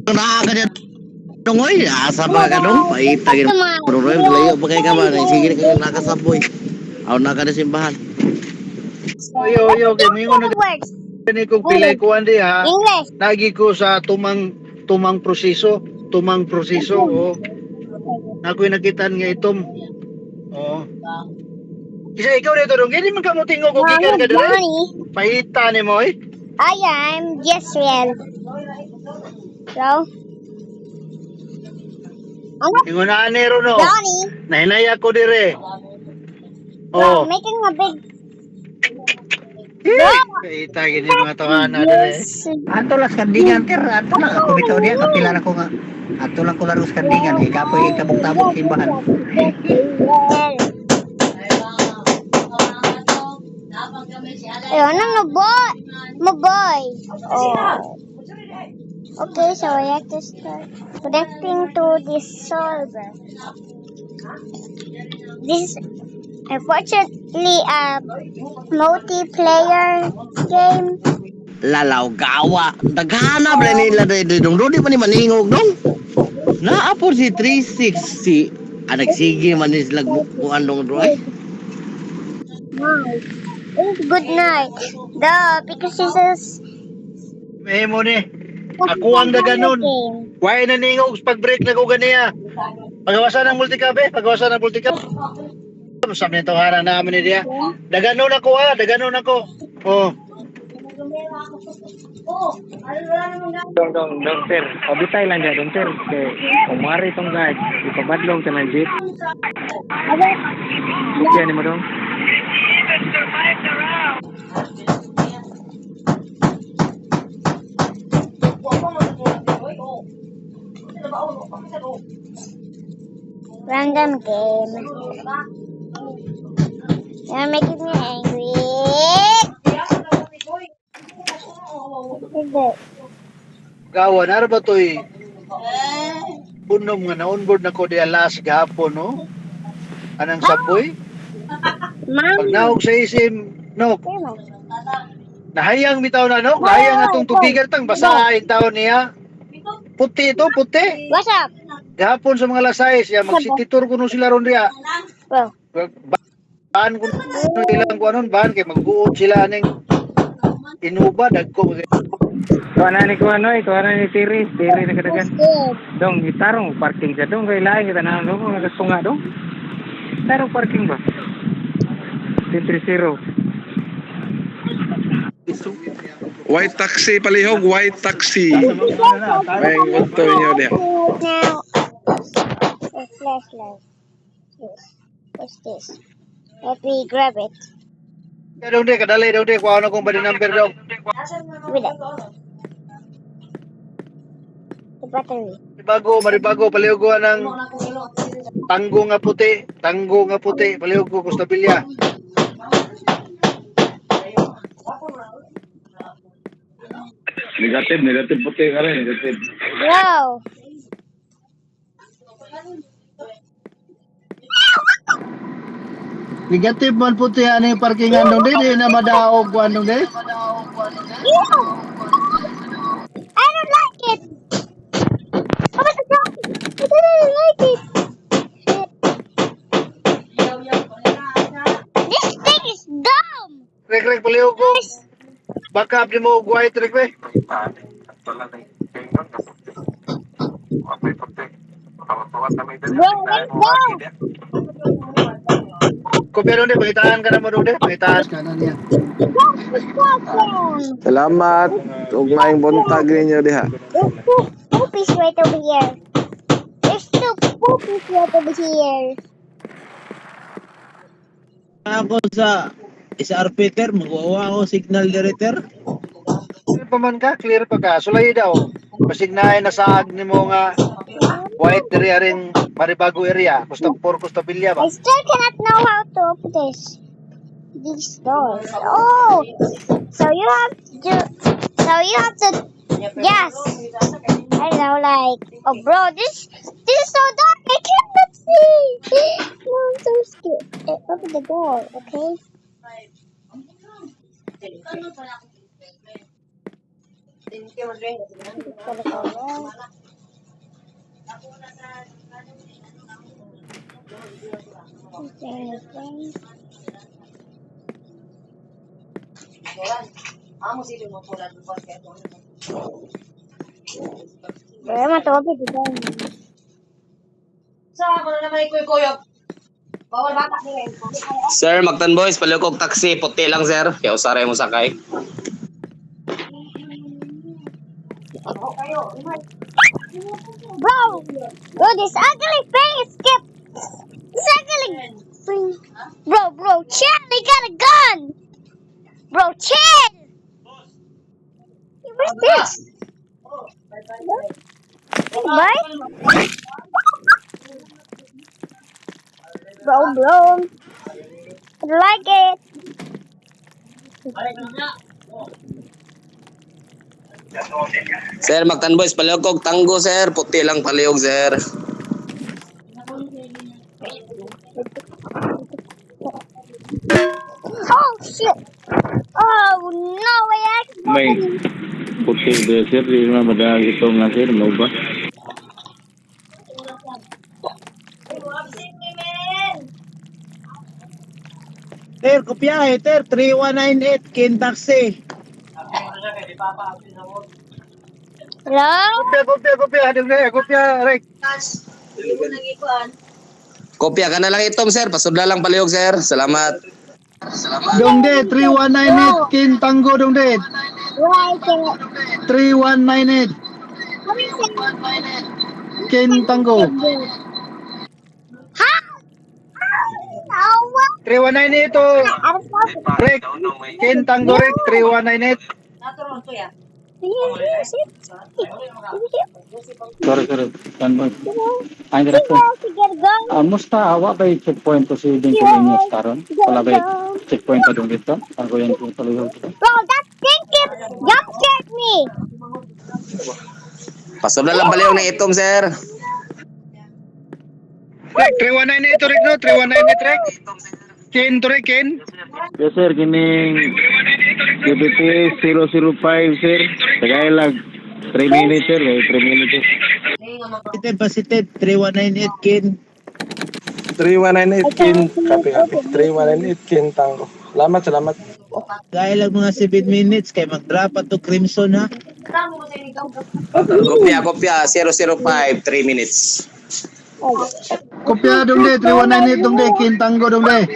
Nakakanya dong oy, asa pa ka dong? Paitagin. Bro, layo pa kay ka ba? Sige ka nakasaboy. Aw na ka na simbahan. Yo, kay mingon na gani kong pilay ko andi ha. English. Nagi ko sa tumang proseso, oh. Ako'y nakitaan nga itom. Oh. Isa ikaw dito dong, hindi man ka mo tingog o gikan ka dito. Johnny. Pahita ni mo eh. I'm Jezreel. So, ano? Ingunaan ni no. Johnny. Nahinaya ko dire. Oh. Oh. Making a big. Pahita gini mga tawanan dire. Ato las kandingan ker, ato lang ako bitaw niya kapila na ko nga. Ato lang ko laro sa kandingan, ikapoy kabuk-tabok simbahan. Ayun na, maboy. Oh. Okay, so we have to start connecting to this server. This is unfortunately a multiplayer game. Lalaw gawa. Daghana ba nila dong di pa ni maningog dong. Naapor si 360. Nagsige man ni sila bukuan dong droy. Night. It's good night. Because this is May mo ni. Ako ang daganon. Why na ningog pag-break na ko ganiya. Pagawasan ng multicab eh. Pagawasan ng multicab. Sabi nito harang namin ni dia. Daganon ako ha. Daganon ako. Oh. Dong, sir. Pabitay lang dyan, dong, sir. Kaya, umari itong guard. Ipabadlong ka ng jeep. Bukyan mo, dong. random game. You're making me angry. Gawan, ano ba to'y unom nga na-onboard na ko di alas gahapon, no? Anang sapoy? Pag naog sa isim, no? Nahayang bitaw na, no? Nahayang atong tubigan tang basahin taon niya. Puti ito, puti. What's up? Gahapon sa mga lasay, siya magsititur ko no sila ron diya. Bro. Baan ko no ilang ko anon, baan kay magbuot sila aning inuba, dagko. Kuha na ni Tiri na kadagan. Dong, gitarong parking siya dong. Kaya lain kita na dong, nagasunga dong. Tarong parking ba? 330. White taxi palihog, white taxi. May moto niyo dia. Now, a flashlight. What's this? Let me grab it. Daw di, kadali daw di, kuha na kong body number daw. With it. The battery. Maribago, palihog ko ng tanggo nga puti, palihog ko Costabilya. Negatif puti ka rin, negatif. Wow. Negative man puti ano yung parkingan nung di na madaog ko anong di. Ew. I don't like it. Oh my God. I don't like it. This thing is dumb. Rek, palihog ko. Backup di mo white rek we. Bro, let's go. Kung meron di, pakitaan ka naman doon di. Pakitaan ka na niya. Salamat. Ug maayong buntag ninyo diha. There's two poopies right over here. There's two poopies right over here. Ako sa SR magawa ako signal director. Clear pa man ka, clear pa ka. Sulay daw. Pasignahin na saag ni mo nga white area rin Maribago area. Costabilya ba? I still cannot know how to open these doors. Oh, so you have to, yes. I don't know, like, oh bro, this is so dark. I cannot see. No, I'm so scared. Open the door, okay? Just gotta go right. Anything. Pero matobi di ba? Sir, Magtan Boys, palukog taxi, puti lang sir. Kaya usaray mo sakay. Bro, this ugly face skip. This ugly thing. Bro, chill. They got a gun. Bro, chill. What's this? Bye. Bro. I like it. Sir, Magtan Boys, palukog tanggo sir, puti lang palihog sir. Oh shit. Oh no, I May accidentally. puti ba sir? Di naman madali ito nga sir. Mo ba? Ter, kopyahe, ter. 3198, Kin Taxi. Hello? Kopya. Kopya, Rick. Kopya ka na lang itom sir, pasudla lang palihog sir. Salamat. Dongde, 3198, Kin Tango, Dongde. Why can it? 3198, What is it? Kin Tango. Ha? No. 3198 to. Out of focus. Rick. Kin Tango, Rick. 3198. Do you hear it? Sorry. Tanboy. Ang You direct have to get a gun. musta awa ba yung checkpoint ko si Ding Kulinyas karon? Wala ba yung checkpoint pa doon dito? Ako yan kung palihog ko. Bro, that thing keeps jump scared me. Pasudla lang palihog ng itom sir. Rick, 3198 to, Rick, no? 3198, Rick. Kin to, Rick, Kin. Yes sir, kining DPP 005 sir. Tagay lang 3 minutes sir, 3 minutes. Pasited, 3198, Kin. 3198 Kin. Copy. 3198 Kin Tango. Salamat. Gaya lang mga 7 minutes kay mag-drop at to Crimson, ha? Kopya 005, 3 minutes. Kopya, Dongde, 3198, Dongde. Kin Tango, Dongde.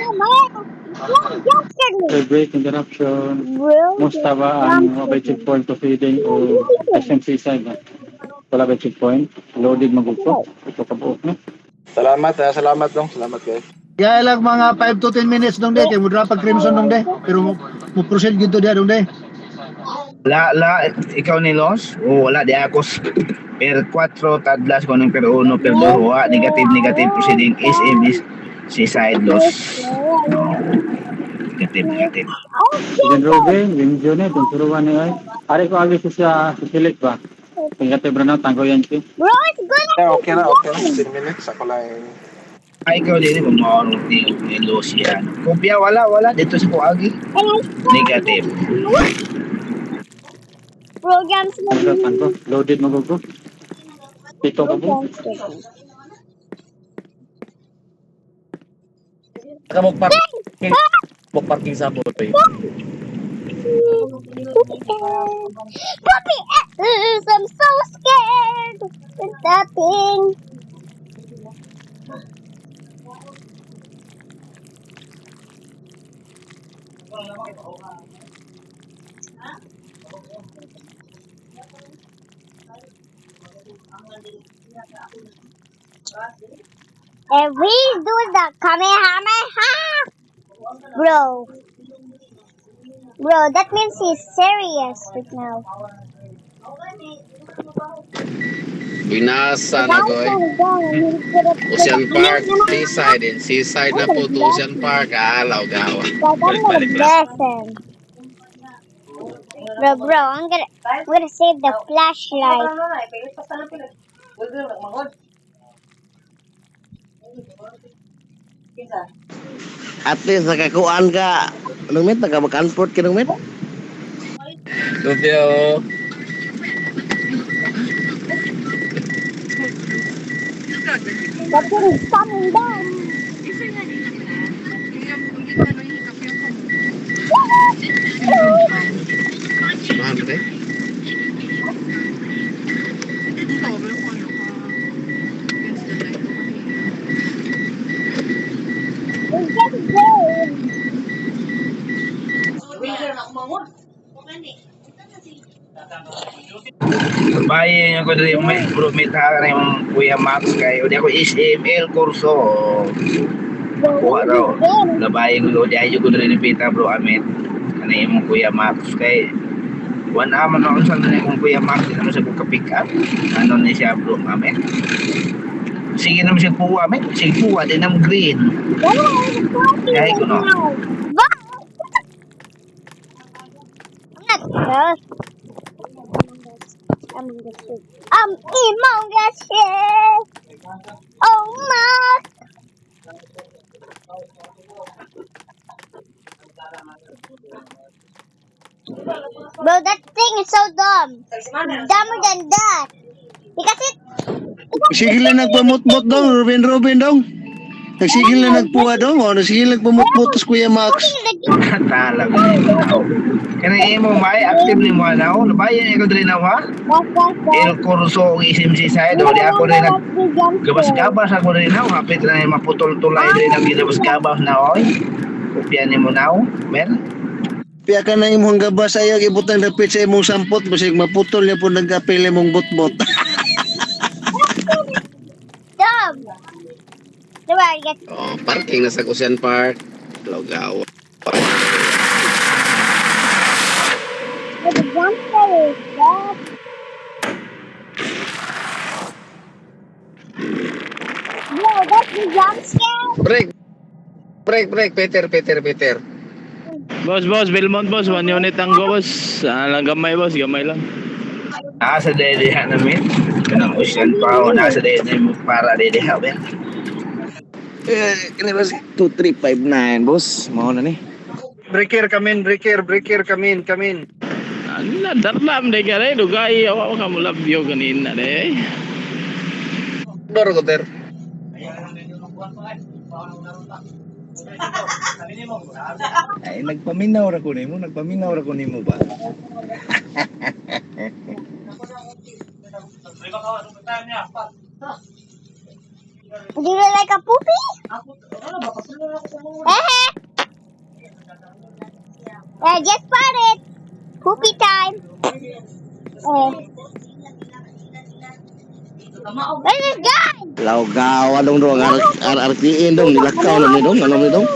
Jump scared me. Break interruption. Bro. Musta ba ang mobile checkpoint to feeding o SMC side na? Wala ba checkpoint? Loaded magugpo? Ito ka buok na? Salamat dong. Salamat guys. Gaya lang mga 5 to 10 minutes, Dongde. Kay mo-drop pag Crimson, Dongde. Pero mo-proceed gito dia, Dongde. La, ikaw ni Los? O wala, di ako per 4 tadlas ko ng per 1, per 2, wa, negative proceeding is seaside Los. Negative. Then Ruben, yung Junet, yung turuan ni ay. Ari ko agi siya silik ba? Tingkat bro na tanggo yan ki. Bro, it's good. Okay na. 10 minutes. Ako lang. Ay, ikaw din, bumawarong ni Los yan. Kopya, wala, dito sa Kuagi. Negative. Bro, jump scared me. Tanggo, loaded magugpo. Ito ka po. Jump scared me. Parking sa botoy. Puppy I'm so scared. It's that thing. And we do the Kamehameha. Bro, that means he's serious right now. Binasa na ko eh. Ocean Park, seaside and seaside na po to Ocean Park. Alaw gawa. Balik. Lesson. Bro, I'm gonna save the flashlight. At least nakakuan ka. Anong met? Naka-comfort ka nung met? Love you. The thing is coming down. Mahal ba tayo? It's just game. Bayan ko diri may bro mita ka yung Kuya Max kayo. Di ako SML kurso. Kuha raw. Labayin ko di ayo ko diri ni Pita bro Amit. Ano yung Kuya Max kay one naman ako sa kung Kuya Max ano sa ko pick up. Ano ni siya bro Amit. Sige naman siya puwa Amit. Sige puwa din ang green. Kaya ko no. Among Us, yeah. Oh my. Bro, that thing is so dumb. Dumber than that. Because it. Sige lang nagpamutmut dong, Robin dong. Nagsigil na nagpuha dong, o nagsigil nagpamutmut tas Kuya Max. Talaga mo. Kana imo may active ni mo now. Labayan ko diri na wa. El kurso ang SMC side o di ako rin gabas-gabas ako rin na hapit na maputol-tulay rin ang gabas-gabas na oy. Kopya ni mo now, men. Piya ka na imong gabas ayaw ibutang dapit sa imong sampot basig maputol niya po nagapil imong botbot. Dumb. Diba, get Oh, parking na sa Ocean Park. Logawa. the jump scare is that. Bro, that's the jump scare. Break. Peter. Boss, Belmont boss, 1 unit ang go boss. Lang gamay boss, gamay lang. Asa dede namin. Kanang Ocean Park nasa dede mo para dede ben. Kani ba 2359 boss, mao na ni. Breaker kamin. Ala, darlam de gare dugay awa ka mo labyo kanina de. Doro ko ter. Ay nagpaminaw ra ko nimo ba? Do you like a poopy? Just spot it. Poopy time. Where's this guy? Laugawa dong bro, RRTN dong nilakaw na ni dong, ano ni dong?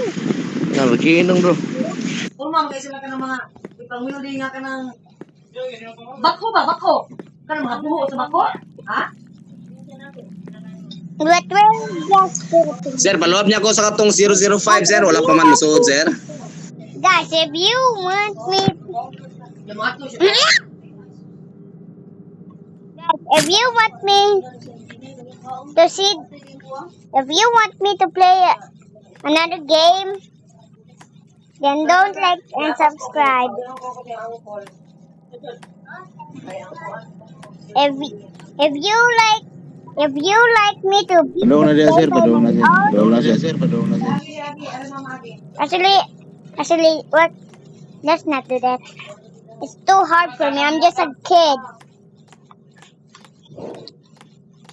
RRTN dong bro. Umang kayo sila ka ng mga ipang-wielding nga ka ng bako. Ka ng mga buho sa bako? Ha? But we're just sitting. Sir, paluab niya ako sa katong 005 sir. Wala pa man musuod sir. Guys, if you want me if you want me to see if you want me to play another game, then don't like and subscribe. If you like me to Padung na dia sir, padung na sir. Actually, what? Let's not do that. It's too hard for me. I'm just a kid.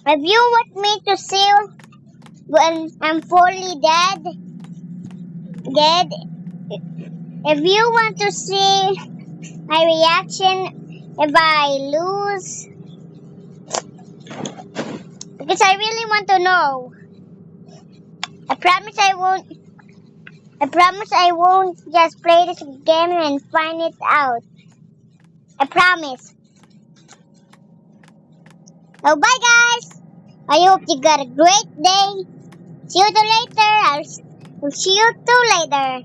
If you want me to see when I'm fully dead, if you want to see my reaction if I lose, because I really want to know. I promise I won't just play this game and find it out. I promise. Oh, bye guys. I hope you got a great day. See you later. I'll see you later.